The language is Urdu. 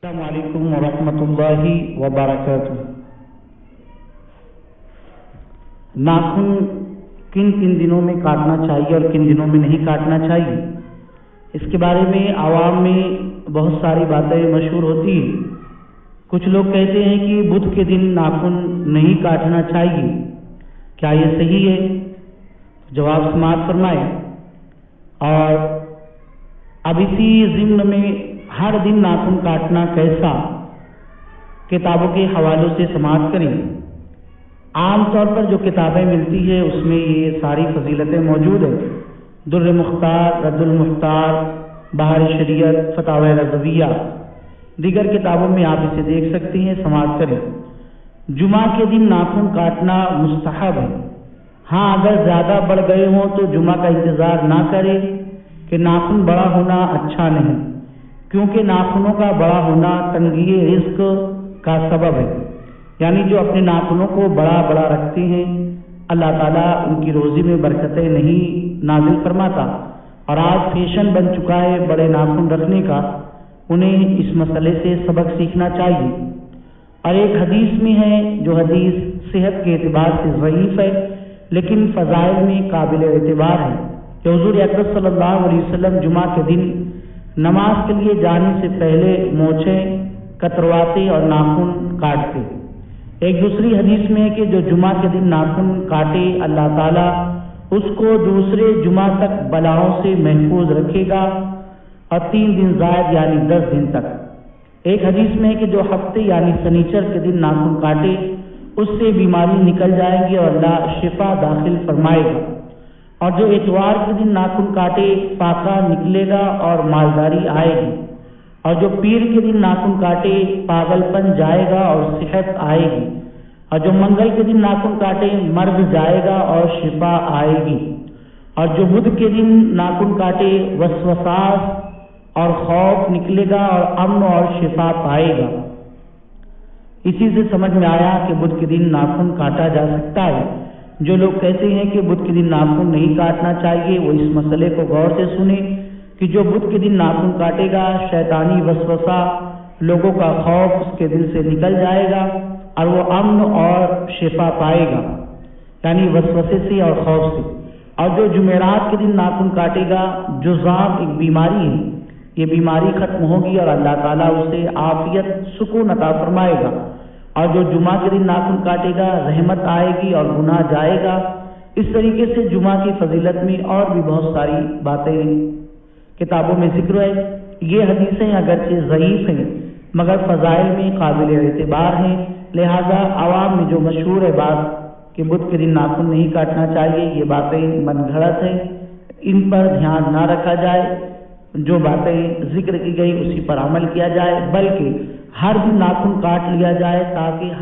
السلام علیکم ورحمۃ اللہ وبرکاتہ۔ ناخن کن کن دنوں میں کاٹنا چاہیے اور کن دنوں میں نہیں کاٹنا چاہیے، اس کے بارے میں عوام میں بہت ساری باتیں مشہور ہوتی ہیں۔ کچھ لوگ کہتے ہیں کہ بدھ کے دن ناخن نہیں کاٹنا چاہیے، کیا یہ صحیح ہے؟ جواب سماعت فرمائے۔ اور اب اسی ضمن میں ہر دن ناخن کاٹنا کیسا، کتابوں کے حوالوں سے سماعت کریں۔ عام طور پر جو کتابیں ملتی ہے اس میں یہ ساری فضیلتیں موجود ہیں۔ در مختار، رد المختار، بہار شریعت، فتاوی رضویہ، دیگر کتابوں میں آپ اسے دیکھ سکتے ہیں، سماعت کریں۔ جمعہ کے دن ناخن کاٹنا مستحب ہے۔ ہاں، اگر زیادہ بڑھ گئے ہوں تو جمعہ کا انتظار نہ کریں کہ ناخن بڑا ہونا اچھا نہیں، کیونکہ ناخنوں کا بڑا ہونا تنگی رزق کا سبب ہے۔ یعنی جو اپنے ناخنوں کو بڑا بڑا رکھتے ہیں، اللہ تعالیٰ ان کی روزی میں برکتیں نہیں نازل فرماتا، اور آج فیشن بن چکا ہے بڑے ناخن رکھنے کا۔ انہیں اس مسئلے سے سبق سیکھنا چاہیے۔ اور ایک حدیث میں ہے، جو حدیث صحت کے اعتبار سے ضعیف ہے لیکن فضائل میں قابل اعتبار ہے، کہ حضور اکرم صلی اللہ علیہ وسلم جمعہ کے دن نماز کے لیے جانے سے پہلے مونچھیں کترواتے اور ناخن کاٹتے۔ ایک دوسری حدیث میں ہے کہ جو جمعہ کے دن ناخن کاٹے، اللہ تعالیٰ اس کو دوسرے جمعہ تک بلاؤں سے محفوظ رکھے گا، اور 3 دن زائد یعنی 10 دن تک۔ ایک حدیث میں ہے کہ جو ہفتے یعنی سنیچر کے دن ناخن کاٹے، اس سے بیماری نکل جائے گی اور اللہ شفا داخل فرمائے گا، اور جو اتوار کے دن ناخن کاٹے فاقہ نکلے گا اور مالداری آئے گی، اور جو پیر کے دن ناخن کاٹے پاگل پن جائے گا اور صحت آئے گی، اور جو منگل کے دن ناخن کاٹے مرض جائے گا اور شفا آئے گی، اور جو بدھ کے دن ناخن کاٹے وسوسات اور خوف نکلے گا اور امن اور شفا پائے گا۔ اسی سے سمجھ میں آیا کہ بدھ کے دن ناخن کاٹا جا سکتا ہے۔ جو لوگ کہتے ہیں کہ بدھ کے دن ناخن نہیں کاٹنا چاہیے، وہ اس مسئلے کو غور سے سنیں کہ جو بدھ کے دن ناخن کاٹے گا، شیطانی وسوسہ، لوگوں کا خوف اس کے دل سے نکل جائے گا اور وہ امن اور شفا پائے گا، یعنی وسوسے سے اور خوف سے۔ اور جو جمعرات کے دن ناخن کاٹے گا، جذام ایک بیماری ہے، یہ بیماری ختم ہوگی اور اللہ تعالیٰ اسے عافیت سکون عطا فرمائے گا۔ اور جو جمعہ کے دن ناخن کاٹے گا، رحمت آئے گی اور گناہ جائے گا۔ اس طریقے سے جمعہ کی فضیلت میں اور بھی بہت ساری باتیں کتابوں میں ذکر ہے۔ یہ حدیثیں اگرچہ ضعیف ہیں مگر فضائل میں قابل اعتبار ہیں، لہذا عوام میں جو مشہور ہے بات کہ بدھ کے دن ناخن نہیں کاٹنا چاہیے، یہ باتیں من گھڑت ہیں، ان پر دھیان نہ رکھا جائے۔ جو باتیں ذکر کی گئی اسی پر عمل کیا جائے، بلکہ ہر دن ناخن کاٹ لیا جائے تاکہ